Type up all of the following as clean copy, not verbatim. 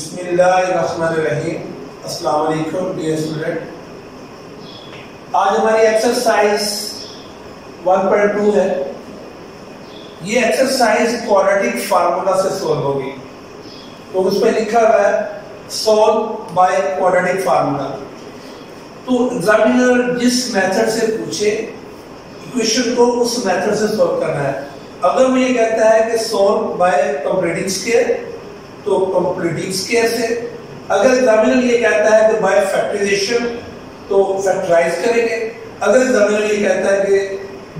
बिस्मिल्लाहिर्रहमानिर्रहीम। अस्सलाम वालेकुम डियर स्टूडेंट। आज हमारी एक्सरसाइज 1.2 है। ये एक्सरसाइज क्वाड्रेटिक फार्मूला से सॉल्व होगी। तो उसमें लिखा हुआ है सॉल्व बाय क्वाड्रेटिक फार्मूला। तो एग्जामिनर जिस मेथड से पूछे इक्वेशन को उस मेथड से सॉल्व करना है। अगर वो ये कहता है कि सॉल्व बाय कंप्लीटिंग स्क्वायर तो कंप्लीटिंग स्क्वायर से, अगर एग्जामिनर ये कहता है कि बाय फैक्टराइजेशन तो फैक्टराइज करेंगे। अगर एग्जामिनर ये कहता है कि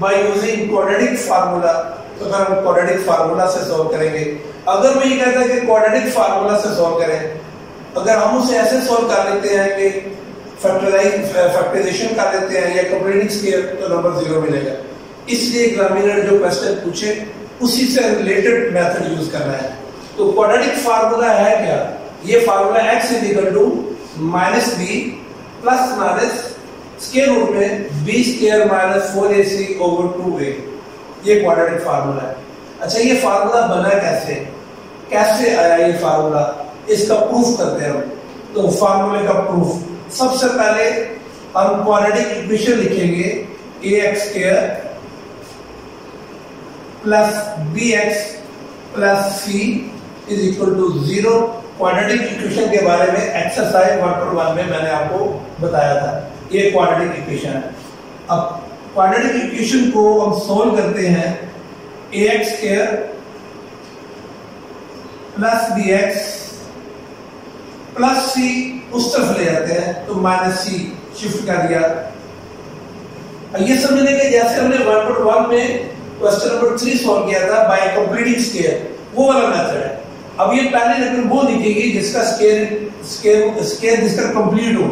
बाय यूजिंग क्वाड्रेटिक फार्मूला तो फिर हम क्वाड्रेटिक फार्मूला से सॉल्व करेंगे। अगर वो ये कहता है कि क्वाड्रेटिक फार्मूला से सॉल्व करें, अगर हम उसे ऐसे सॉल्व कर लेते हैं कि फैक्टराइजेशन कर लेते हैं या कंप्लीटिंग स्क्वायर तो नंबर 0 मिलेगा। इसलिए एग्जामिनर जो क्वेश्चन पूछे उसी से रिलेटेड मेथड यूज करना है। तो क्वाड्रेटिक फार्मूला है क्या? ये formula x -b plus minus square root में b square minus 4ac over 2a। ये क्वाड्रेटिक फार्मूला है। अच्छा, ये फार्मूला बना कैसे आया ये फार्मूला? इसका प्रूफ करते हैं हम। तो फार्मूले का प्रूफ, सबसे पहले हम क्वाड्रेटिक इक्वेशन लिखेंगे ax square plus bx plus c is equal to 0। Quadratic equation के बारे में एक्सरसाइज 1.1 में मैंने आपको बताया था। ये क्वाड्रेटिक इक्वेशन है। अब क्वाड्रेटिक इक्वेशन को हम सोल्व करते हैं। ax square plus bx plus c उस तरफ ले जाते हैं तो माइनस c शिफ्ट कर दिया। ये समझने के जैसे हमने 1.1 में क्वेश्चन नंबर 3 सॉल्व किया था बाय कंप्लीटिंग स्क्वायर, वो वाला मेथड है। अब ये पहले लेकिन वो लिखेगी जिसका स्क्वायर जिसका कंप्लीट हो,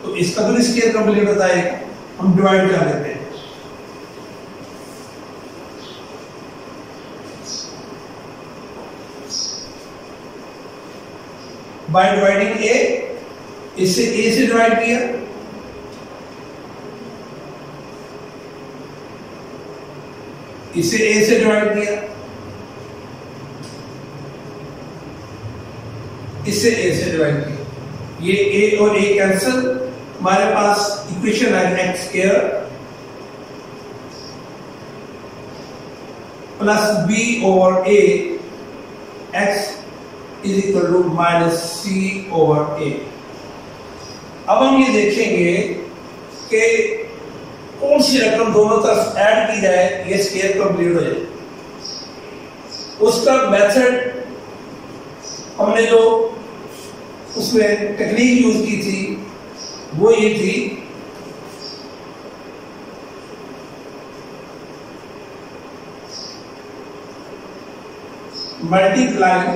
तो इसका तो स्क्वायर कंप्लीट होता है। हम डिवाइड कर लेते हैं। बाय डिवाइडिंग a, इससे a से डिवाइड किया, इसे a से डिवाइड किया, इसे a से डिवाइड किया। ये a और a कैंसिल, हमारे पास इक्वेशन है x square plus b over a x is equal to minus c over a। अब हम ये देखेंगे कि कौन सी रकम दोनों तरफ ऐड की जाए ये स्क्वायर कंप्लीट हो जाए। उसका मेथड हमने जो उसमें टेक्निक यूज की थी वो ये थी multiplying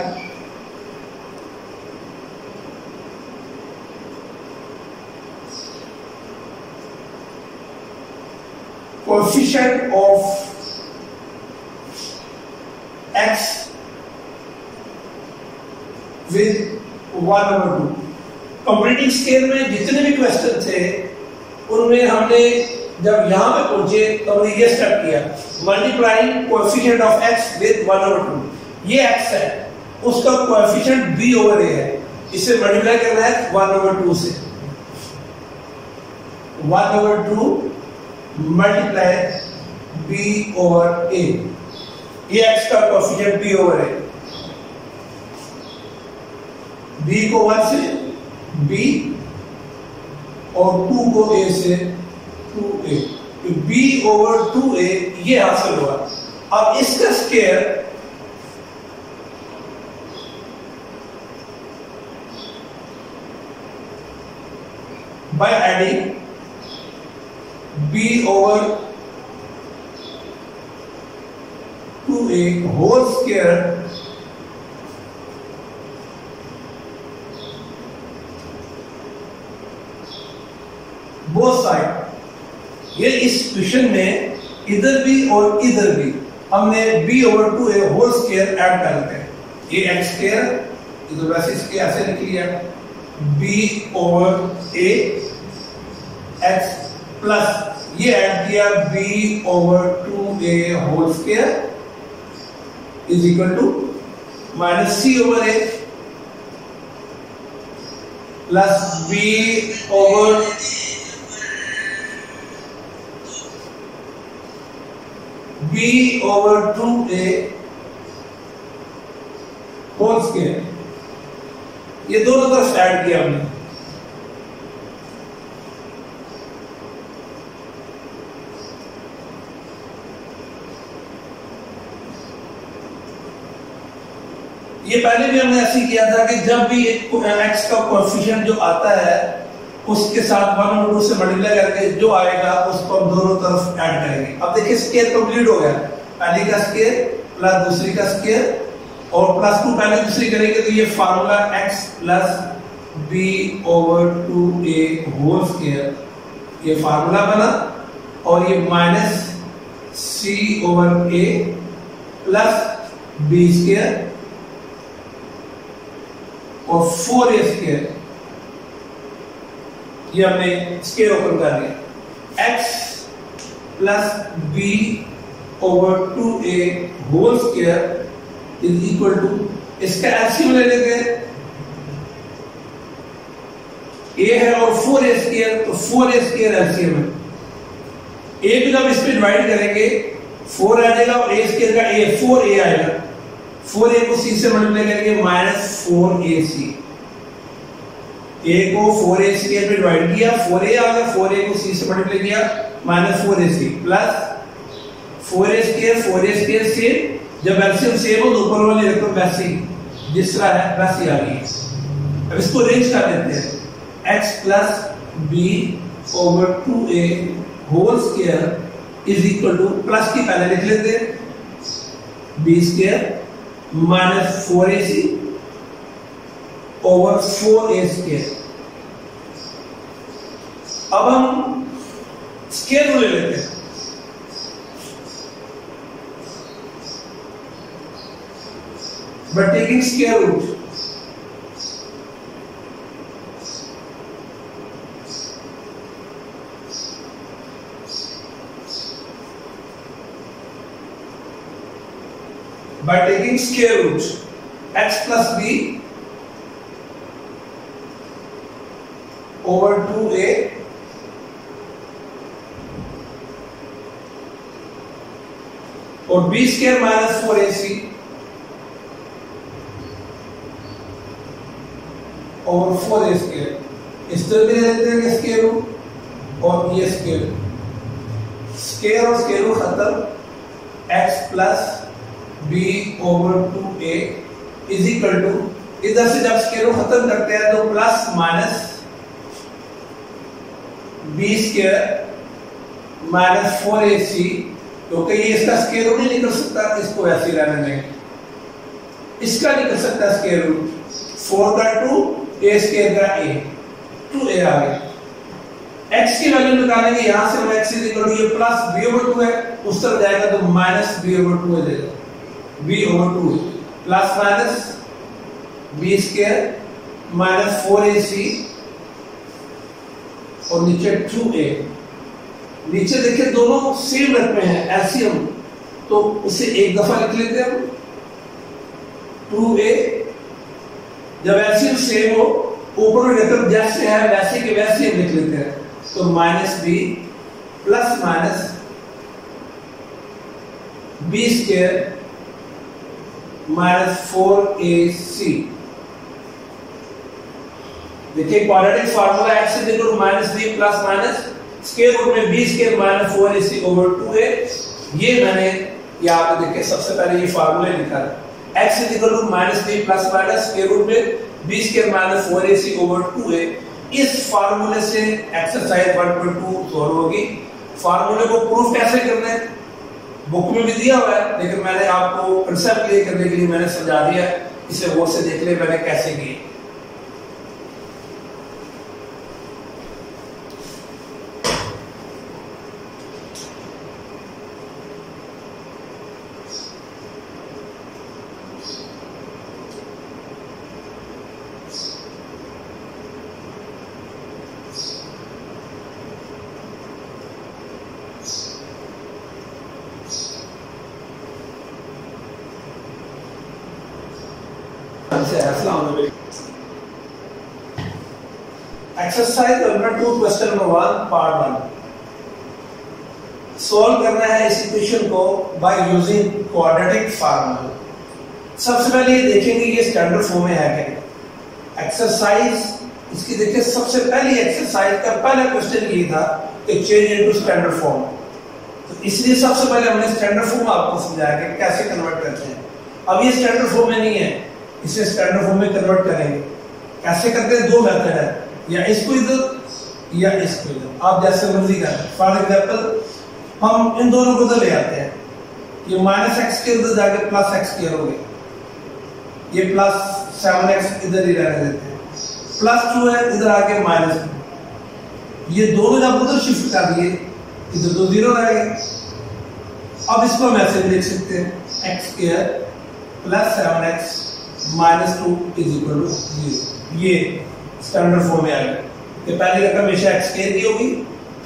coefficient of x with 1/2। Completing scale में जितने भी क्वेश्चन थे उनमें हमने जब यहां पे पहुंचे तो हमने ये स्टेप किया, multiplying coefficient of x with 1/2। ये x है, उसका कोएफिशिएंट b ओवर a है, इसे मल्टीप्लाई करना है 1/2 से। 1/2 मल्टीप्लाई b ओवर a। ये x का coefficient b over a। b को 1 से b और 2 को a से 2a। तो b ओवर 2a ये हासिल हुआ। अब इसका square by adding b over 2a whole square both side. ये इस क्वेश्चन में इधर भी और इधर भी हमने b over 2a whole square add कर लेते हैं। ये x स्क्वायर इधर वैसे इसके ऐसे लिख लिया, b over a x plus ये ऐड किया b over 2a whole square is equal to minus c over a। Plus B over B over 2a whole square. ये दोनों तरफ ऐड किया हमने। ये पहले भी हमने ऐसे किया था कि जब भी x का कोएफिशिएंट जो आता है उसके साथ 1 और 2 से मल्टीप्लाई करके जो आएगा उसको हम दोनों तरफ ऐड करेंगे। अब देखिए स्क्वायर कंप्लीट हो गया, पहले का स्क्वायर प्लस दूसरी का स्क्वायर और प्लस 2 पहले दूसरी करेंगे तो ये formula x plus b over 2a whole square ये फार्मूला बना और ये minus c over a plus b square और 4a स्क्वायर ये हमने स्क्वायर ओपन कर लिया। x plus b over 2a whole square is equal to, इसका एलसीएम ले लेते हैं, a है और 4a स्क्वायर तो 4a स्क्वायर एलसीएम है। a भी जब इस पे डिवाइड करेंगे 4 आ जाएगा और a स्क्वायर का a 4a आएगा, 4a को c से मल्टीप्लाई करेंगे माइनस 4ac, a को 4a स्क्वायर पे डिवाइड किया 4a आ गया, 4a को c से मल्टीप्लाई किया minus 4ac plus 4a square से जब एलसीएम सेम हो तो ऊपर वाली रकम वैसे ही जिस तरह है वैसे आ गई। अब इसको अरेंज कर लेते हैं। x plus b over 2a whole square is equal to, plus की पहले लिख लेते हैं, b square minus 4ac over 4a square. अब हम स्क्वायर रूट ले लेते हैं। But taking square root, by taking square root x plus b over 2a और b स्क्वायर माइनस 4ac और 4a स्क्वायर, इस तरह भी लेते हैं स्क्वायर रूट और ये स्क्वायर और स्क्वायर रूट खत्म, x plus b over 2a is equal to, इधर से जब स्क्वायर रूट खत्म करते हैं तो plus minus b square minus 4ac, क्योंकि ये इसका स्क्वायर रूट नहीं निकल सकता, इसको ऐसे रहने देंगे, इसका निकल सकता स्क्वायर रूट, 4 का 2 a स्क्वायर का a 2a आ गया। x की वैल्यू निकालेंगे, यहां से हम x इज इक्वल टू ये प्लस b ओवर 2 है, उस तरफ जाएगा तो माइनस b ओवर 2 हो जाएगा, b over 2 plus minus b square minus 4ac और नीचे 2a, नीचे देखिए दोनों सेम रकमें हैं एलसीएम, तो उसे एक दफा लिख लेते हैं हम 2a, जब एलसीएम सेम हो ऊपर रकम जैसे है वैसे के वैसे हम लिख लेते हैं, तो minus b plus minus b square minus 4ac। देखिए quadratic formula x is equal to minus b plus minus square root में b square minus 4ac over 2a। ये मैंने यहाँ पे देखिए सबसे पहले ये फार्मूला लिखा है, x is equal to minus b plus minus square root में b square minus 4ac over 2a। इस फार्मूले से एक्सरसाइज 1.2 सॉल्व होगी। फार्मूले को प्रूफ कैसे करना है बुक में भी दिया हुआ है, लेकिन मैंने आपको कंसेप्ट क्लियर करने के लिए मैंने समझा दिया है, इसे गौर से देख ले मैंने कैसे किया। Exercise number 2 question number 1 part 1 solve करना है इस इक्वेशन को बाय यूजिंग क्वाड्रेटिक फार्मूला। सबसे पहले ये देखेंगे ये स्टैंडर्ड फॉर्म में है क्या एक्सरसाइज। इसकी देखिए सबसे पहली एक्सरसाइज का पहला क्वेश्चन ये था कि चेंज इनटू स्टैंडर्ड फॉर्म, तो इसलिए सबसे पहले हमने स्टैंडर्ड फॉर्म आपको समझाया कि कैसे कन्वर्ट करते हैं। अब ये स्टैंडर्ड फॉर्म में नहीं है, इसे स्टैंडर्ड फॉर्म में कन्वर्ट करेंगे। कैसे करते हैं? दो मेथड है, या इसको इधर या इसको इधर, आप जैसे मर्जी करें। फॉर एग्जांपल हम इन दोनों को इधर ले आते हैं, ये माइनस एक्स के उधर जाके प्लस एक्स के हो गए, ये प्लस 7x इधर ही रहने देते हैं, प्लस 2 है इधर आके माइनस 2, ये दोनों जब उधर शिफ्ट कर दिए इधर तो 0 रहेगा। अब इसको हम ऐसे लिख सकते हैं x square plus 7x minus 2 is equal to 0। ये स्टैंडर्ड फॉर्म में आएगा कि पहली रकम हमेशा x स्क्वायर की होगी,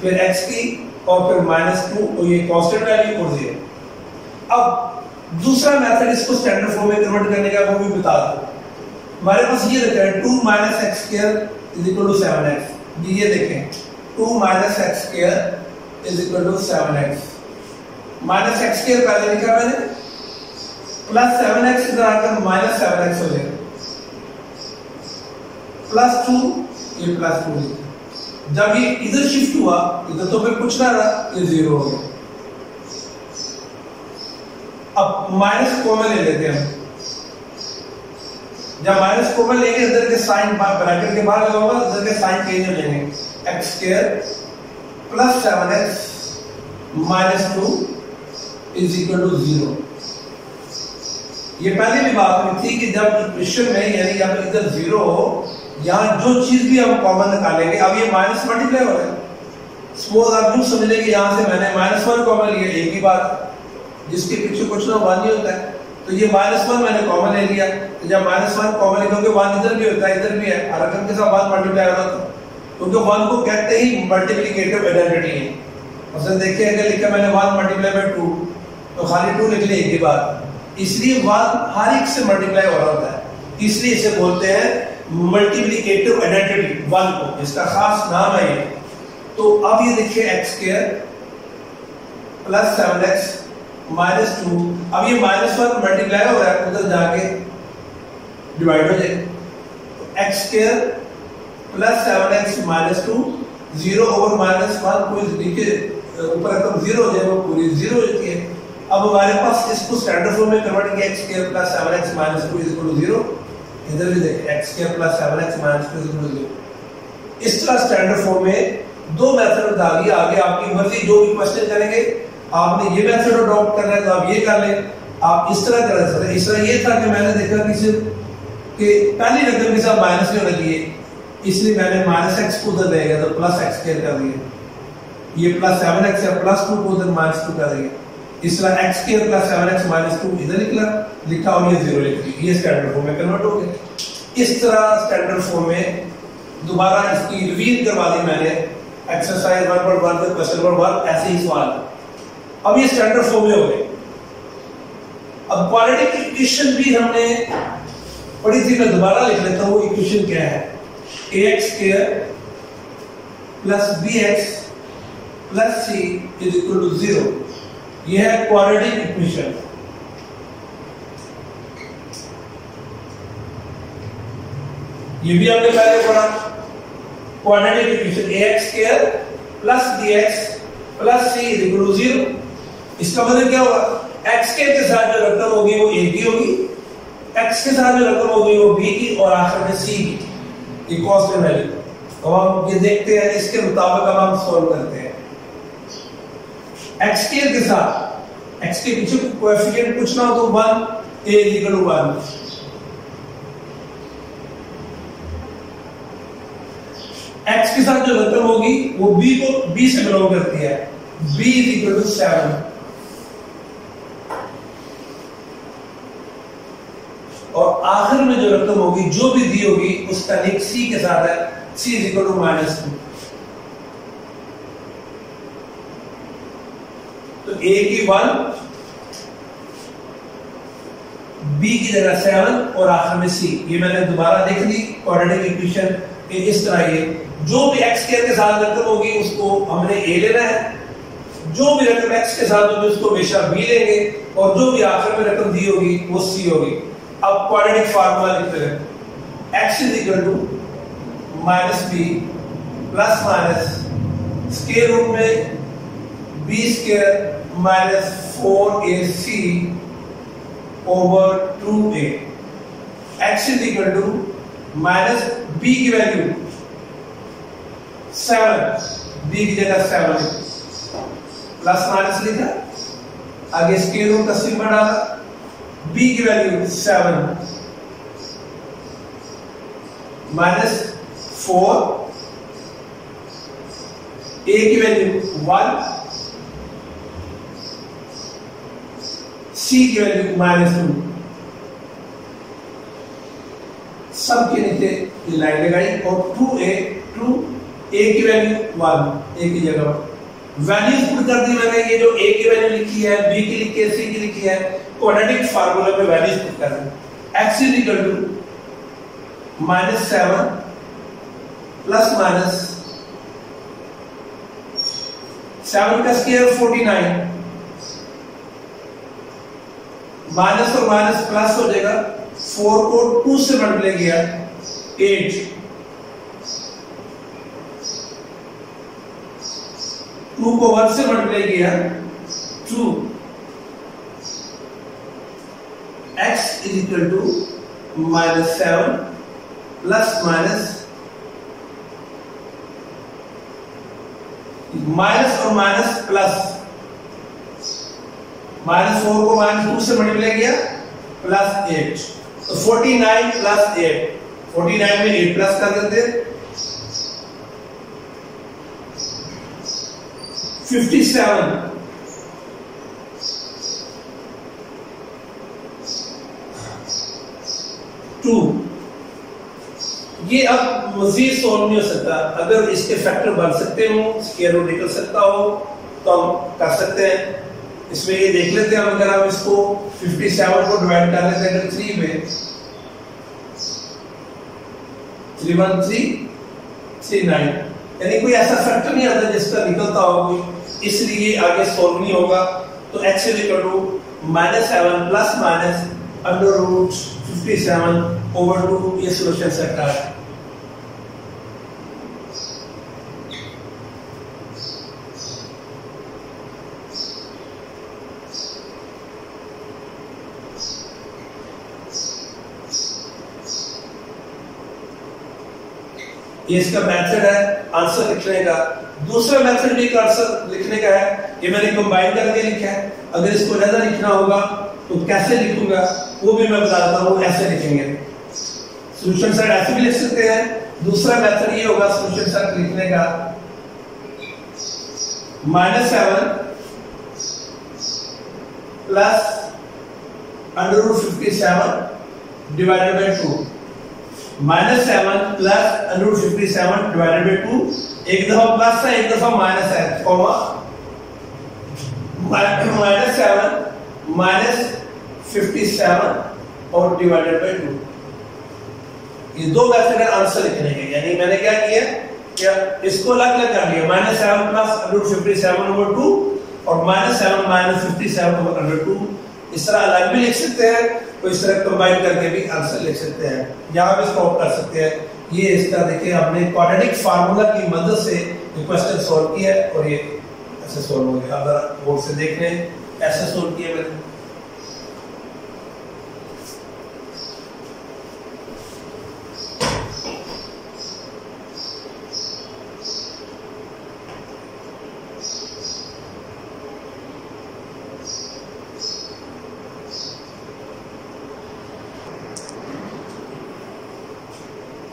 फिर x की और फिर माइनस 2 और ये कांस्टेंट वैल्यू और 0। अब दूसरा मेथड इसको स्टैंडर्ड फॉर्म में कन्वर्ट करने का वो भी बता दो। हमारे पास ये रखा है 2 minus x square is equal to 7x। ये देखें 2 minus x square is equal to 7x। Minus x square पहले लिखा मैंने, प्लस 7x इधर आकर माइनस 7x हो जाएगा, प्लस 2 ये प्लस 2 लिखा। जब ये इधर शिफ्ट हुआ इधर तो फिर कुछ ना रहा, ये 0 हो गया। अब माइनस कॉमन ले लेते हैं हम। जब माइनस कॉमन लेंगे इधर के साइन ब्रैकेट के बाहर लगाऊंगा, इधर के साइन चेंज हो जाएंगे। X square plus 7x minus 2 is equal to 0। ये पहले भी बात हुई थी कि जब इक्वेशन में यानी जब इधर 0 हो, यहाँ जो चीज भी हम कॉमन निकालेंगे, अब ये माइनस मल्टीप्लाई हो रहा है। सपोज आप यूं समझ लेंगे यहाँ से मैंने -1 कॉमन लिया, एक ही बात, जिसके पीछे कुछ ना 1 ही होता है, तो ये -1 मैंने कॉमन ले लिया। तो जब -1 कॉमन क्योंकि 1 इधर भी होता है इधर भी है, हर रकम के साथ 1 मल्टीप्लाई हो रहा था, क्योंकि 1 को कहते ही मल्टीप्लिकेटिव आइडेंटिटी है। मतलब देखिए अगर लिखा मैंने 1 मल्टीप्लाई बाय 2 तो खाली 2 लिख लिया, एक ही बात। इसलिए 1 हर एक से मल्टीप्लाई हो रहा होता है, इसलिए इसे बोलते हैं मल्टीप्लिकेटिव आइडेंटिटी 1 को, इसका खास नाम है ये। तो अब ये देखिए x square plus 7x minus 2, अब ये -1 मल्टीप्लाई हो रहा है, उधर जाके डिवाइड हो जाएगा। तो x square plus 7x minus 2 0 over -1 कोई नीचे ऊपर रकम 0 हो जाए, वो पूरी 0 हो जाती है। अब हमारे पास इसको स्टैंडर्ड फॉर्म में कन्वर्ट किया, x square plus 7x minus 2 is equal to 0। इधर भी देखिए x square plus 7x minus 2 is equal to 0। इस तरह स्टैंडर्ड फॉर्म में दो मेथड बता दिए। आगे आपकी मर्जी, जो भी क्वेश्चन करेंगे आपने ये मेथड अडॉप्ट करना है तो आप ये कर लें, आप इस तरह कर सकते हैं। इस तरह ये था कि मैंने देखा कि पहली रकम के साथ माइनस नहीं होना चाहिए, इसलिए मैंने -x को उधर ले गया तो प्लस x स्क्वायर कर दिया। ये प्लस 7x है, प्लस 2 को उधर -2 कर दिया। इस तरह x square plus 7x minus 2 इधर लिखा और ये 0 लिख दिया। ये स्टैंडर्ड फॉर्म में कन्वर्ट हो गया। इस तरह स्टैंडर्ड फॉर्म में दोबारा इसकी रिवील करवा दी मैंने। एक्सरसाइज 1.1 के क्वेश्चन नंबर 1 ऐसे ही सवाल। अब ये स्टैंडर्ड फॉर्म में हो गए। अब क्वाड्रेटिक इक्वेशन भी हमने पढ़ी थी, मैं दोबारा लिख लेता हूँ। इक्वेशन क्या है? ax square plus bx plus c is equal to 0। ये है क्वाड्रेटिक इक्वेशन। ये भी हमने पहले पढ़ा। Quadratic equation ax square plus bx plus c is equal to 0। इसका मतलब क्या होगा? x के साथ जो रकम होगी वो a की होगी, x के साथ जो रकम होगी वो b की, और आखिर में c की। ये कांस्टेंट वैल्यू। तो हम ये देखते हैं, इसके मुताबिक अब हम सॉल्व करते हैं। x के साथ x के पीछे कोएफिशिएंट कुछ ना हो तो 1, a is equal to 1। x के साथ जो रकम होगी वो b से बिलोंग करती है, b इज इक्वल टू 7। और आखिर में जो रकम होगी जो भी दी होगी उसका लिंक c के साथ है, c इज इक्वल टू -2। तो a की 1, b की जगह 7 और आखिर में c। ये मैंने दोबारा देख ली क्वाड्रेटिक इक्वेशन इस तरह। ये जो भी x स्क्वायर के साथ रकम होगी उसको हमने a लेना है, जो भी रकम x के साथ होगी उसको हमेशा b लेंगे, और जो भी आखिर में रकम दी होगी वो c होगी। अब क्वाड्रेटिक फार्मूला लिखते हैं, x is equal to minus B plus minus square root में b square minus 4ac over 2a। x is equal to minus b की वैल्यू 7, b की जगह 7 प्लस माइनस लिखा, आगे स्क्वायर रूट का सिंबल डाला, b की वैल्यू 7 माइनस 4, a की वैल्यू 1, c की वैल्यू माइनस 2। सब के नीचे ये लाइन लगाई और 2a की वैल्यू 1, a की जगह वैल्यूज पुट कर दी मैंने। ये जो a की वैल्यू लिखी है, b की लिखी है, c की लिखी है, क्वाड्रेटिक फार्मूला में वैल्यूज पुट कर दी। x is equal to minus 7 plus minus 7 का स्क्वायर 49, माइनस और माइनस प्लस हो जाएगा, 4 को 2 से मल्टीप्लाई किया 8, 2 को 1 से मल्टीप्लाई किया 2। x is equal to minus 7 plus minus और माइनस प्लस, माइनस 4 को माइनस 2 से मल्टीप्लाई किया प्लस 8, तो 49 प्लस 8, 49 में 8 प्लस कर देते 57, ये अब मजीद सोल्व नहीं हो सकता। अगर इसके फैक्टर बन सकते हो, स्क्वायर रूट निकल सकता हो तो हम कर सकते हैं। इसमें ये देख लेते हैं, अगर हम इसको 57 को डिवाइड कर लेते हैं 3 में, 31339, यानी कोई ऐसा फैक्टर नहीं आता जिसका निकलता हो कोई, इसलिए आगे सोल्व नहीं होगा। तो x is equal to -7 plus minus under root 57 over 2, ये सॉल्यूशन सेट है। ये इसका मेथड है आंसर लिखने का। दूसरा मेथड भी आंसर लिखने का है, ये मैंने कंबाइन करके लिखा है। अगर इसको ज्यादा लिखना होगा तो कैसे लिखूंगा वो भी मैं बताता हूँ, ऐसे लिखेंगे। सॉल्यूशन सेट ऐसे भी लिख सकते हैं। दूसरा मेथड ये होगा सॉल्यूशन सेट लिखने का, -7 plus under root 57 divided by 2, -7 plus under root 57 divided by 2, एक दफा प्लस है एक दफा माइनस है, कॉमा -7 -57 और डिवाइडेड बाय 2। ये दो मेथड है आंसर लिखने के। यानी मैंने क्या किया, क्या इसको अलग अलग कर लिया, -7 प्लस अंडर रूट 57 ओवर 2 और -7 -57 ओवर अंडर 2। इस तरह अलग भी लिख सकते हैं, तो इस तरह कंबाइन करके भी आंसर लिख सकते हैं, यहाँ भी स्टॉप कर सकते हैं। ये इसका देखिए हमने क्वाड्रेटिक फार्मूला की मदद से क्वेश्चन सॉल्व किया है और ये ऐसे सॉल्व हो गया। अगर बोर्ड से देख लें ऐसे सॉल्व किया मैंने।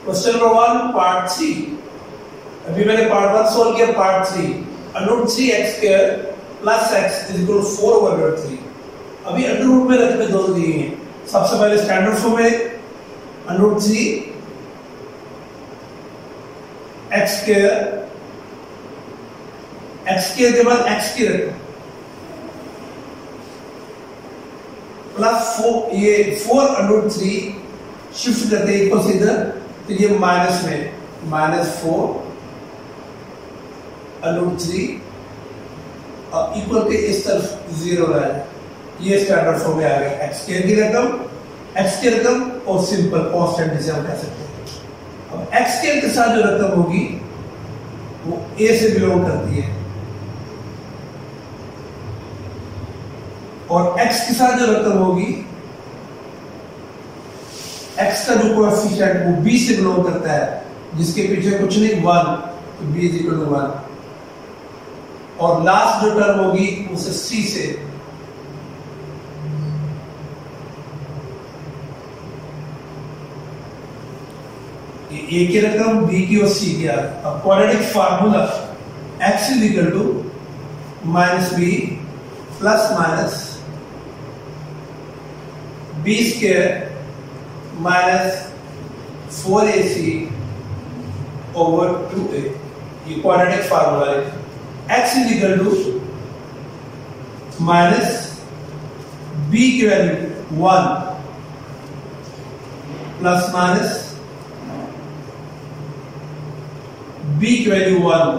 Question number 1 part 3। अभी मैंने पार्ट 1 सॉल्व किया, part 3 under 3x square plus x is equal to 4 over under 3। अभी अंडर रूट में रकमें दो दी हैं। सबसे पहले स्टैंडर्ड फॉर्म में अंडर 3 x स्क्वायर के बाद x की रकम प्लस 4, ये 4 अंडर 3 शिफ्ट करते हैं इक्वल से इधर, तो ये माइनस में -4 √3 अब इक्वल के इस तरफ 0 रहा है। ये स्टैंडर्ड फॉर्म में आ गया। एक्स की रकम और सिंपल कांस्टेंट जिसे हम कह सकते हैं। अब एक्स के साथ जो रकम होगी वो ए से बिलोंग करती है और एक्स के साथ जो रकम होगी, एक्स का जो कोएफिशिएंट वो बी से बिलोंग करता है, जिसके पीछे कुछ नहीं 1, तो बी इज इक्वल टू 1। और लास्ट जो टर्म होगी उसे सी से, ए की रकम, बी की और सी की। अब quadratic formula x is equal to minus B plus minus B square minus 4ac over 2a। ये क्वाड्रेटिक फार्मूला है। x is equal to minus b की वैल्यू 1 प्लस माइनस b की वैल्यू 1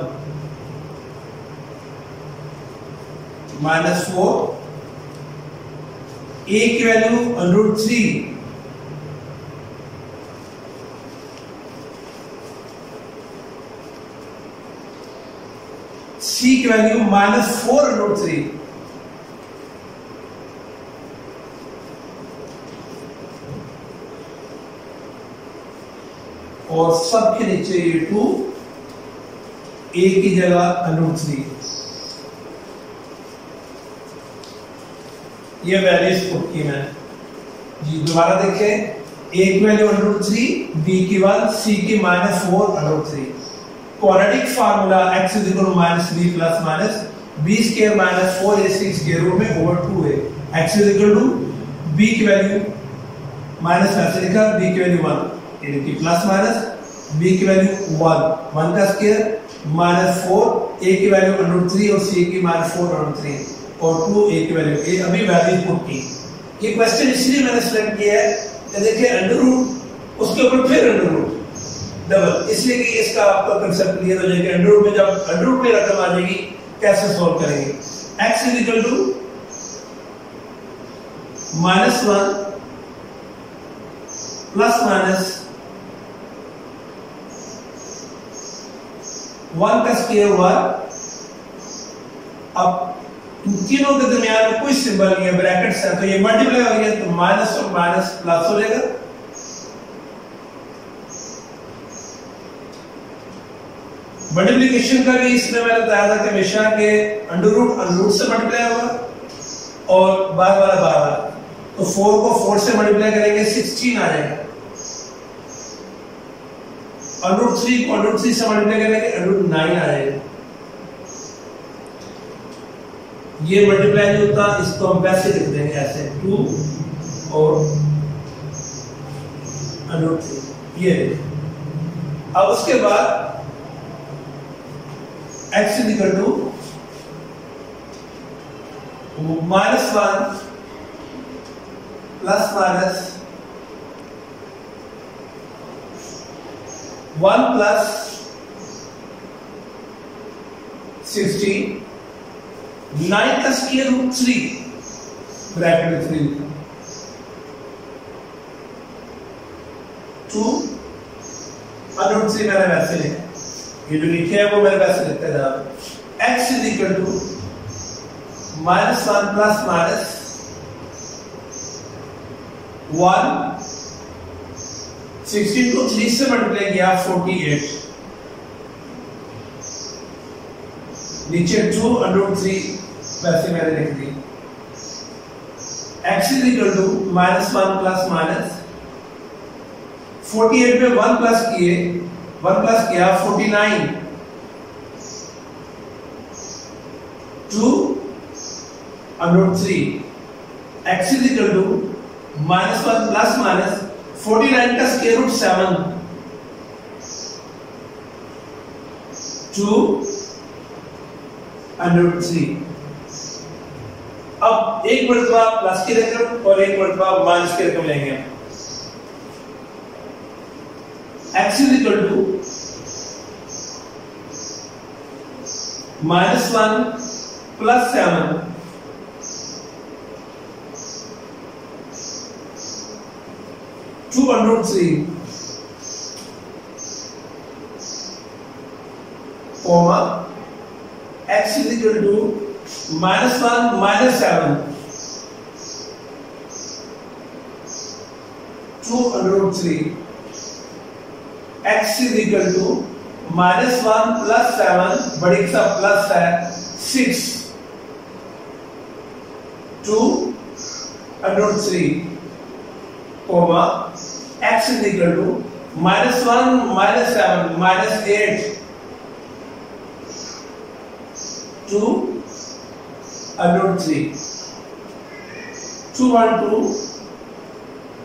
माइनस 4, a की value √3 C की value -4√3 और सब के नीचे ये 2 A की जगह √3। ये वैल्यूज पुट की मैं जी। दोबारा देखें, A की वैल्यू √3, B की 1, C की -4√3। Quadratic formula x is equal to minus B plus minus B square minus 4ac square root में over 2a। x is equal to b की वैल्यू माइनस ऐसे लिखा, b की वैल्यू 1 यानी कि प्लस माइनस b की value 1 का square minus 4, a की वैल्यू √3 और c की -4√3 और 2a की वैल्यू a। अभी वैल्यू पुट की। ये क्वेश्चन इसलिए मैंने सिलेक्ट किया है कि देखिए अंडर रूट उसके ऊपर फिर अंडर रूट डबल, इसलिए कि इसका आपका कंसेप्ट क्लियर हो जाएगा। अंडर रूट में जब अंडर रूट में रकम आ जाएगी कैसे सॉल्व करेंगे। x is equal to -1 plus minus 1 का स्क्वायर हुआ। अब इन तीनों के दरमियान में कोई सिंबल नहीं है, ब्रैकेट्स है, तो ये मल्टीप्लाई हो गया तो माइनस और माइनस प्लस हो जाएगा। मल्टीप्लिकेशन का भी इसमें मैंने बताया था कि हमेशा के अंडर रूट से मल्टीप्लाई होगा और बार बार तो 4 को 4 से मल्टीप्लाई करेंगे 16 आ जाएगा। √3 को √3 से मल्टीप्लाई करेंगे √9 आ जाएगा। ये मल्टीप्लाई नहीं होता, इसको हम वैसे लिख देंगे ऐसे 2 और √3 ये। अब उसके बाद x is equal to -1 plus minus 1 plus 16 9 का स्क्वायर रूट 3 ब्रैकेट में 3 2 √3 मैंने वैसे लिखा, ये जो लिखे है वो मैंने वैसे लिखता है। x is equal to -1 plus minus 1 16 को 3 से मल्टीप्लाई किया 48 नीचे 2 √3 वैसे मैंने लिख दी। x is equal to -1 plus minus 48 में 1 प्लस किया 49 2 √3 x is equal to -1 plus minus 49 का स्क्वायर रूट 7 2 √3। अब एक मर्तबा प्लस की रकम और एक मर्तबा माइनस की रकम लेंगे। x is equal to -1 + 7 2√3 comma x is equal to -1 - 7 2√3 x is equal to -1 + 7 बड़ी सा प्लस है 6 2√3 comma x is equal to -1 - 7 -8 2√3 2 1 2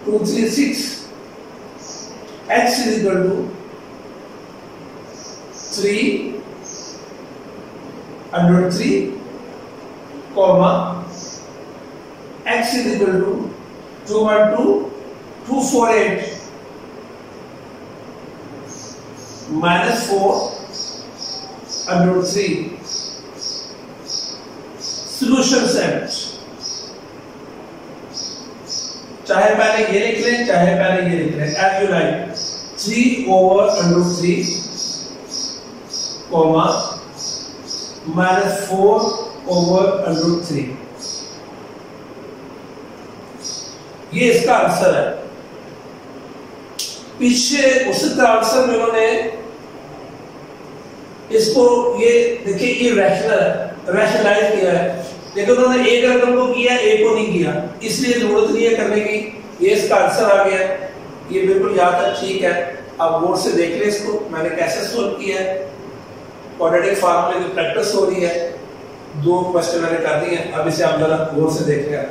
2 3 6 x is equal to 3√3 comma x is equal to 2 1 2 248 -4√3 solution set चाहे पहले ये लिख लें चाहे पहले ये लिख लें as you like 3/√3 comma -4/√3 ये इसका आंसर है। पीछे उसी तरह आंसर में उन्होंने इसको ये देखिए ये रैशनलाइज किया है, लेकिन उन्होंने एक रकम को किया एक को नहीं किया, इसलिए जरूरत नहीं है करने की। ये इसका आंसर आ गया, ये बिल्कुल याद है, ठीक है। अब बोर्ड से देख ले इसको मैंने कैसे सोल्व किया है। क्वाड्रेटिक फार्मूले की प्रैक्टिस हो रही है, 2 क्वेश्चन मैंने कर दिए हैं, अब इसे आप जरा बोर्ड से देख लें।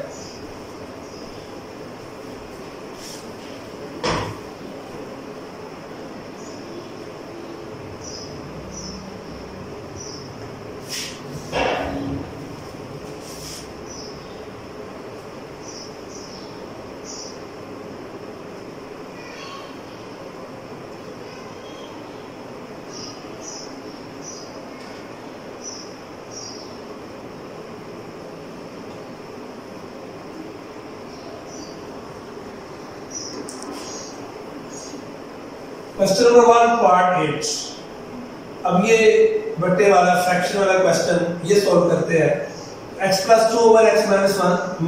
Question number 1 part 8। अब ये बट्टे वाला फ्रैक्शन वाला क्वेश्चन ये सॉल्व करते हैं। x + 2 / x - 1 -4 -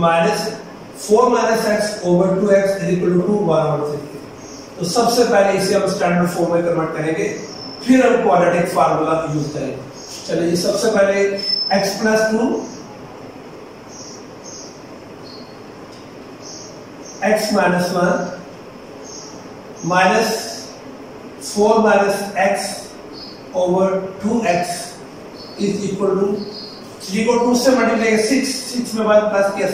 x / 2x = 2 1/3। तो सबसे पहले इसे हम स्टैंडर्ड फॉर्म में कन्वर्ट करेंगे, फिर हम क्वाड्रेटिक फार्मूला यूज करेंगे। चलिए जी, सबसे पहले x + 2 x - 1 -4 - x / 2x = 3 को 2 से मल्टीप्लाई किया 6 में बाद प्लस किया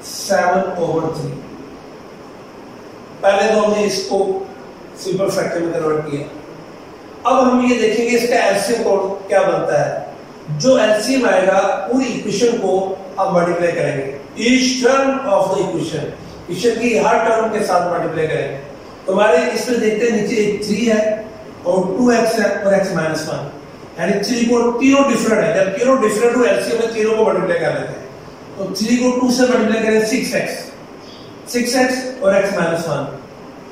7/3। पहले तो हमने इसको सिंपल फैक्टर में कन्वर्ट किया। अब हम ये देखेंगे इसका एलसीएम क्या बनता है। जो एलसीएम आएगा पूरी इक्वेशन को हम मल्टीप्लाई करेंगे, each term of the equation की हर टर्म के साथ मल्टीप्लाई करेंगे। तो हमारे इसमें देखते हैं नीचे 3 है और 2x है और x - 1, यानी 3 को तीनों डिफरेंट है। जब तीनों डिफरेंट हो एलसीएम में तीनों को मल्टीप्लाई कर लेते हैं। तो 3 को 2 से मल्टीप्लाई करें 6x और x - 1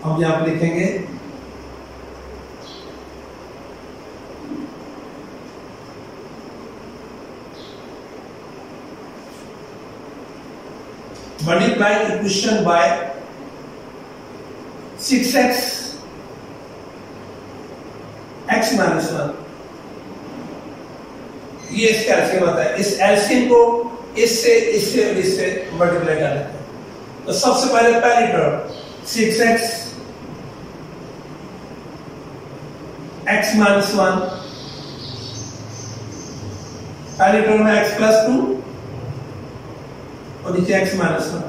हम यहां पर लिखेंगे multiply equation by 6x x - 1। ये इसका एलसीएम आता है। इस एलसीएम को इससे मल्टीप्लाई कर लेते हैं। तो सबसे पहले पहली टर्म 6x x - 1, पहली टर्म में x + 2 और नीचे x - 1।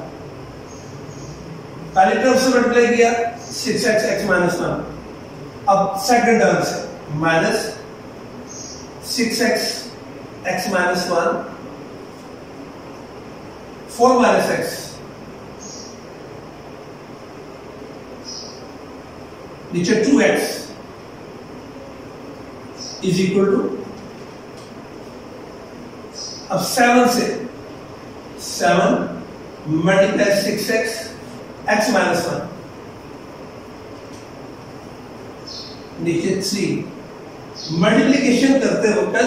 पहली टर्म से मल्टीप्लाई किया 6x x - 1। अब सेकंड टर्म से -6x x - 1 4 - x नीचे 2x = अब 7 से 7 मल्टीप्लाई 6x x माइनस 1 नीचे 3। मल्टीप्लिकेशन करते वक्त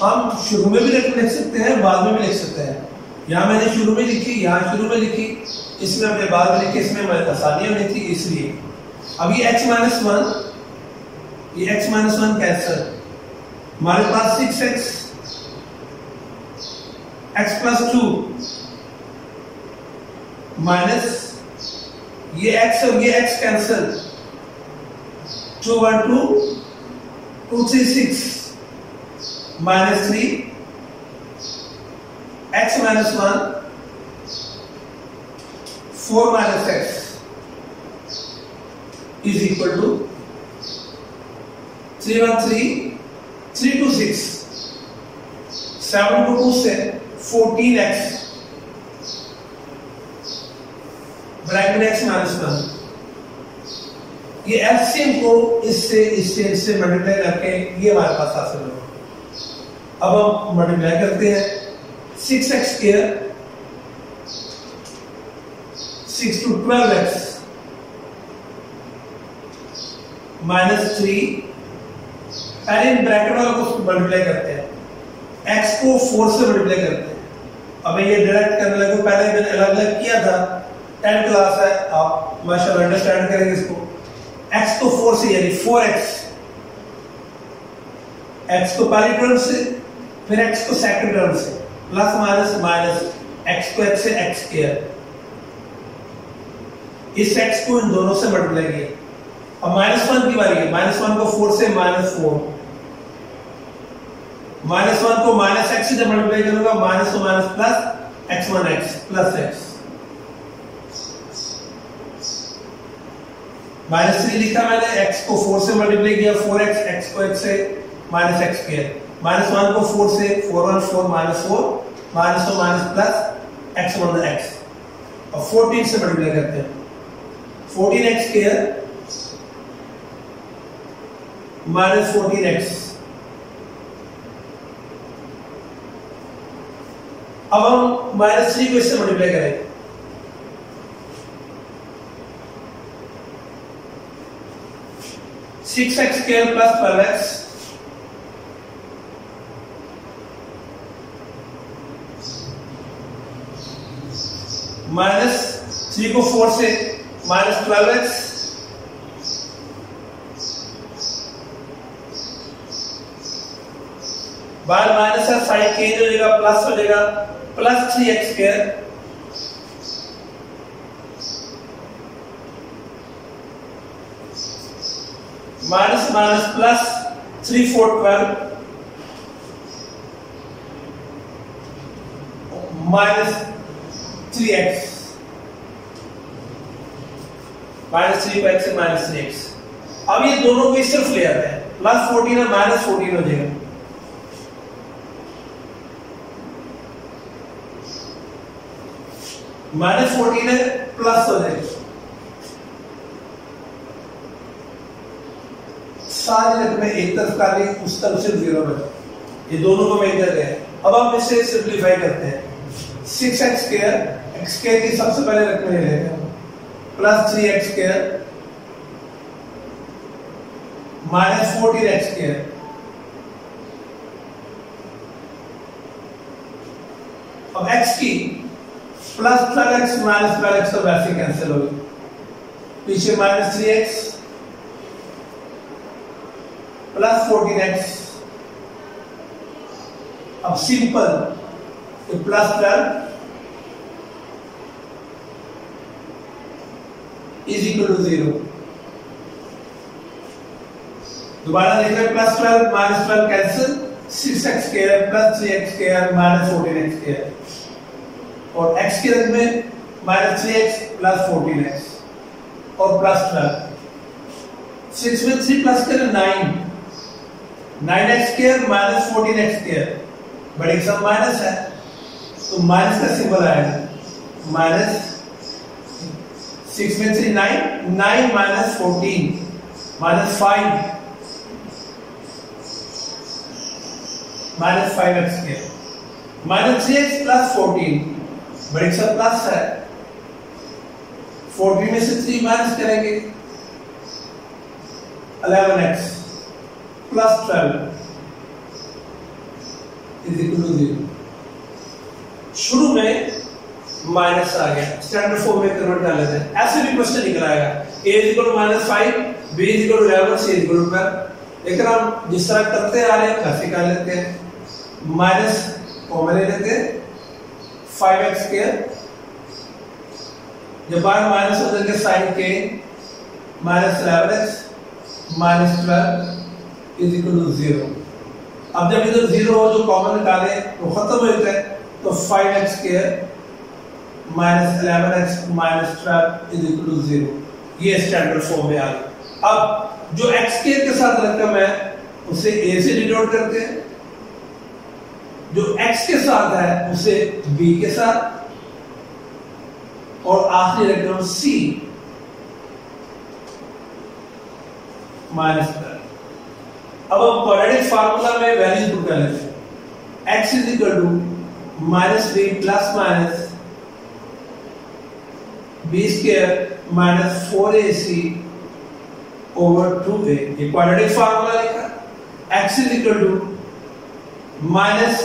हम शुरू में भी लिख सकते हैं, बाद में भी लिख सकते हैं। यहाँ मैंने शुरू में लिखी, यहाँ शुरू में लिखी, इसमें अपने बाद में लिखी, इसमें आसानी होनी थी इसलिए। अब ये x माइनस 1, ये x माइनस 1 कैंसल, हमारे पास 6x x प्लस 2 माइनस ये x और ये x cancel, 2 1 2 2 3 6 minus 3 x minus 1 4 minus x is equal to 3 1 3 3 2 6 7 को 2 से 14x ब्रैकेट x माइनस 1। ये एलसीएम को इससे मल्टीप्लाई करके ये हमारे पास हासिल होगा। अब हम मल्टीप्लाई करते हैं 6x square 6 to 12x minus 3, पहले इन ब्रैकेट वालों को मल्टीप्लाई करते हैं, x को 4 से मल्टीप्लाई करते हैं। अब ये डायरेक्ट करने लगे, पहले मैंने अलग अलग किया था, 10 क्लास है, आप माशाल्लाह अंडरस्टैंड करेंगे इसको। x को 4 से यानी 4x, x को पहली टर्म से, फिर x को सेकंड टर्म से, प्लस माइनस माइनस x को x से x स्क्वायर, इस x को इन दोनों से मल्टीप्लाई किया। अब माइनस 1 की बारी है, माइनस 1 को 4 से माइनस 4, माइनस 1 को माइनस x से मल्टीप्लाई करूंगा, माइनस को minus plus x1x plus x, minus 3 लिखा मैंने, x को 4 से मल्टीप्लाई किया 4x, x को x से माइनस x स्क्वायर, माइनस 1 को 4 से 4 1 4 माइनस 4, माइनस को माइनस प्लस x1 x। अब 14 से मल्टीप्लाई करते हैं, 14x स्क्वायर माइनस 14x। अब हम माइनस 3 को इससे मल्टीप्लाई करेंगे, six x square plus 12x minus 3 को 4 से माइनस 12x बाहर माइनस है, साइन चेंज हो जाएगा, प्लस हो जाएगा, plus 3x square minus minus plus 3 4 12 minus 3x minus 3 को x से माइनस 3x। अब ये दोनों को सिर्फ ले आते हैं, प्लस 14 है माइनस 14 हो जाएगा, माइनस 14 है प्लस हो जाएगा, सारे रकमें एक तरफ का ली, उस तरफ सिर्फ 0 बचे, ये दोनों को मेजर गए। अब हम इसे सिंपलीफाई करते हैं, 6x स्क्वायर, x स्क्वायर की सबसे पहले रकमें ले लेते हैं, plus 3x square minus 14x square, अब x की प्लस 12x माइनस 12x तो वैसे कैंसिल हो गई, पीछे माइनस 3x प्लस 14x। अब simple plus 12 is equal to 0। दोबारा देख रहे हैं, plus 12 minus 12 cancel, 6x square plus 3x square minus 14x square, और x के रंग में माइनस 3x प्लस 14x और प्लस 12, 6 में 3 प्लस करें 9, 9x square minus 14x square, बड़ी सम माइनस है तो माइनस का सिंबल आएगा, माइनस 6 में 3 9, 9 minus 14 minus 5 minus 5x square. Minus 3x plus 14, बड़े का प्लस है, 14 में से 3 माइनस करेंगे, 11x plus 12 is equal to 0। शुरू में माइनस आ गया, स्टैंडर्ड फॉर्म में कन्वर्ट कर लेते हैं, ऐसे भी क्वेश्चन निकल आएगा, a is equal to -5, b is equal to 11, c is equal to 12। लेकिन हम जिस तरह करते आ रहे हैं वैसे कर लेते हैं, माइनस कॉमन ले लेते हैं, 5x स्क्वायर, जब बाहर माइनस हो जाएगा साइन के, minus 11x minus 12 is equal to 0। अब जब इधर 0 हो जो कॉमन निकाले वो खत्म हो जाता है, तो 5x square minus 11x minus 12 is equal to 0। ये स्टैंडर्ड फॉर्म में आ गया। अब जो x स्क्वायर के साथ रकम है उसे a से डिनोट करते हैं, जो x के साथ है उसे b के साथ, और आखिरी रकम c माइनस 12। अब हम क्वाड्रेटिक फार्मूला में वैल्यूज पुट कर लेते हैं, x is equal to minus B plus minus B square minus 4ac over 2a, ये क्वाड्रेटिक फार्मूला लिखा। x is equal to minus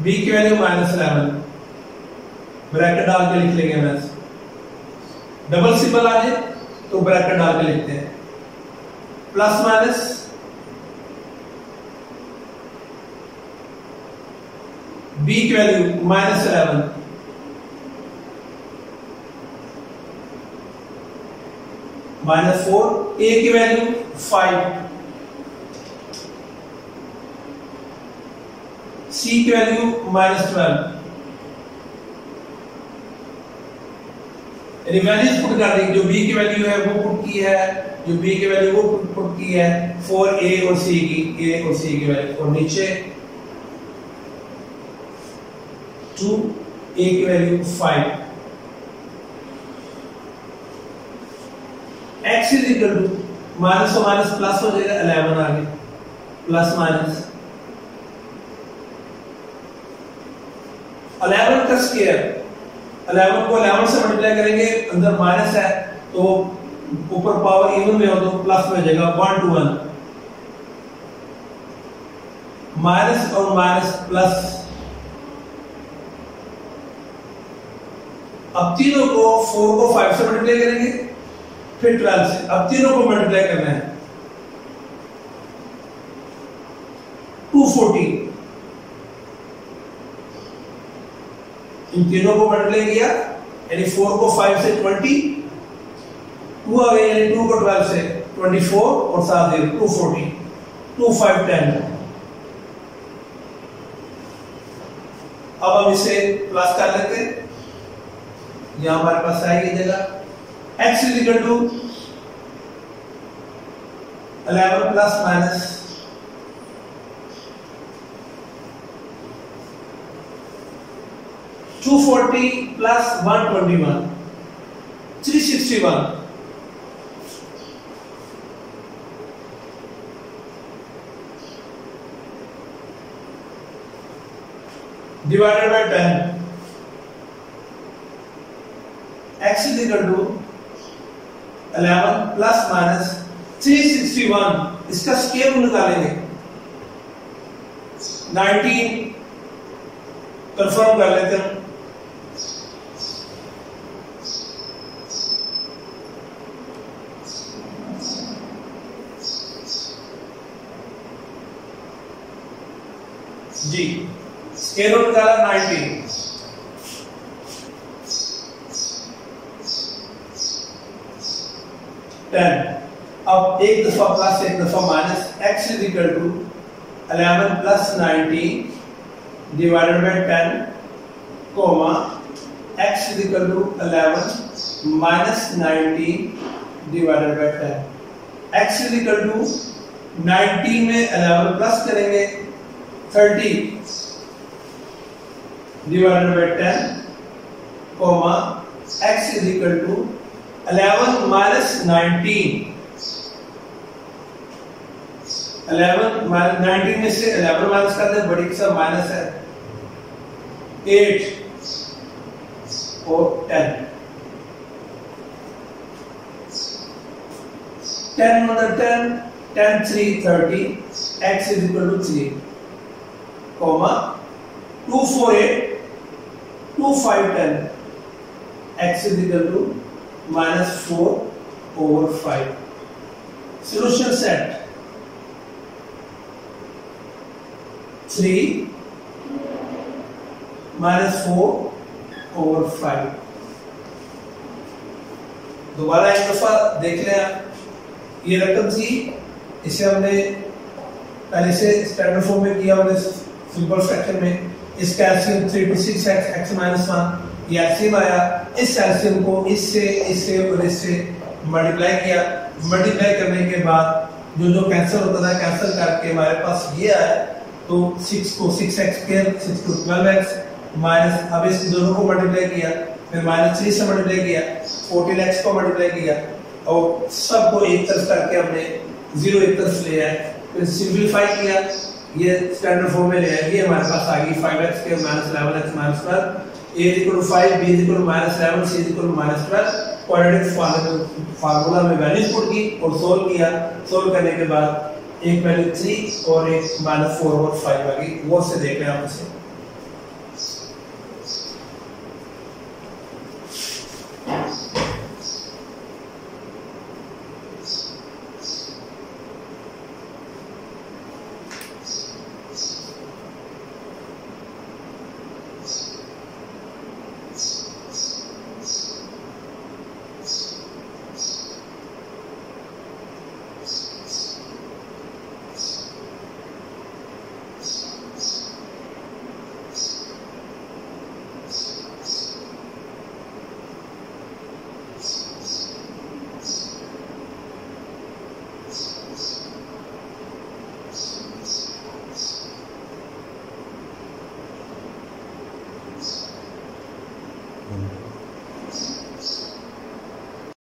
b की वैल्यू माइनस 11, ब्रैकेट डाल के लिख लेंगे, मैं डबल सिंबल आ जाए तो ब्रैकेट डाल के लिखते हैं, प्लस माइनस b की वैल्यू माइनस 11 माइनस 4, a की वैल्यू 5, c की वैल्यू माइनस 12, यानी वैल्यूज पुट कर देंगे, जो b की वैल्यू है वो पुट की है, जो b की वैल्यू वो पुट की है, 4a और c की वैल्यू, और नीचे 2a की value 5। x is equal to minus और माइनस प्लस हो जाएगा, 11 आ गया, प्लस माइनस 11 का स्क्वायर, 11 को 11 से मल्टीप्लाई करेंगे, अंदर माइनस है तो ऊपर पावर इवन में हो तो प्लस में हो जाएगा, 1 to 1, माइनस और माइनस प्लस। अब तीनों को 4 को 5 से मल्टीप्लाई करेंगे, फिर 12 से, अब तीनों को मल्टीप्लाई करना है, 240, इन तीनों को मल्टीप्लाई किया, यानी 4 को 5 से 20, 2 आ गए, यानी 2 को 12 से 24 और 7 0, 240, 2 5 10। अब हम इसे प्लस कर लेते हैं, यहां हमारे पास आएगी जगह, x is equal to 11 plus minus 240 plus 121, 361, divided by 10, x is equal to 11 plus minus 361, इसका स्क्वायर निकालेंगे, 19 कंफर्म कर लेते हैं, जी स्क्वायर रूट निकाला 19, अब एक दफा प्लस एक दफा minus, x is equal to 11 plus 19 divided by 10 comma x is equal to 11 minus 19 divided by 10। x is equal to 19 में 11 प्लस करेंगे 30 divided by 10 comma x is equal to 11 minus 19, 11 19 में से 11 माइनस कर दे, बड़ी का minus है 8 और 10। 10 मतलब 10, 10 3 30, x is equal to 3, comma 2 4 8, 2 5 10, x is equal to minus 4 over 5. Solution set 3 minus 4 over 5. दोबारा एक दफा देख लें आप, ये रकम थी, इसे हमने पहले से स्टैंडर्ड फॉर्म में किया, हमने सिंपल फ्रैक्शन में इस calcium 3 to 6x x minus 1 ये एलसीएम आया, इस एलसीएम को इससे और इससे मल्टीप्लाई किया, मल्टीप्लाई करने के बाद जो कैंसिल होता था कैंसिल करके हमारे पास ये आया, तो 6 को 6x स्क्वायर, 6 को 12x माइनस, अब इस दोनों को मल्टीप्लाई किया, फिर माइनस 3 से मल्टीप्लाई किया, 14x को मल्टीप्लाई किया और सबको एक तरफ करके हमने 0 एक तरफ ले आए, फिर सिंपलीफाई किया, ये स्टैंडर्ड फॉर्म में ले आए, ये हमारे पास आ गई 5x के minus 11x minus 12, a is equal to 5, b is equal to minus 11, c is equal to minus 12, quadratic formula में वैल्यूज पुट की और सोल्व किया, सोल्व करने के बाद एक वैल्यू 3 और एक -4 और 5 आ गई, वो से देख रहे हैं आप इसे।